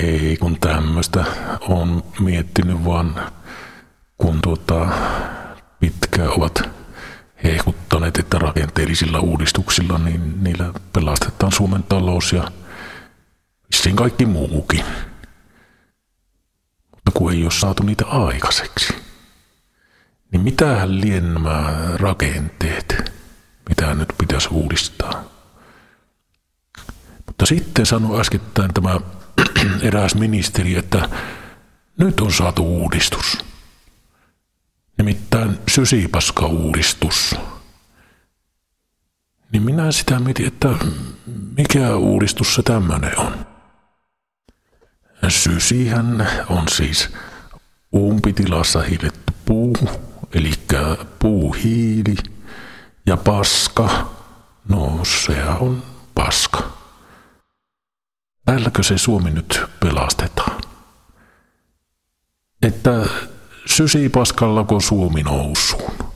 Ei kun tämmöistä on miettinyt vaan, kun pitkään ovat hehkuttaneet, että rakenteellisilla uudistuksilla niin niillä pelastetaan Suomen talous ja vissiin kaikki muukin. Mutta kun ei ole saatu niitä aikaiseksi, niin mitähän lien nämä rakenteet, mitä nyt pitäisi uudistaa. Mutta sitten sanoi äskettäin tämä eräs ministeri, että nyt on saatu uudistus. Nimittäin sysipaska-uudistus. Niin minä sitä mietin, että mikä uudistus se tämmöinen on. Sysihän on siis umpitilassa hiiletty puu, eli puuhiili, ja paska, no se on paska. Tälläkö se Suomi nyt pelastetaan? Että sysipaskallako Suomi nousuun?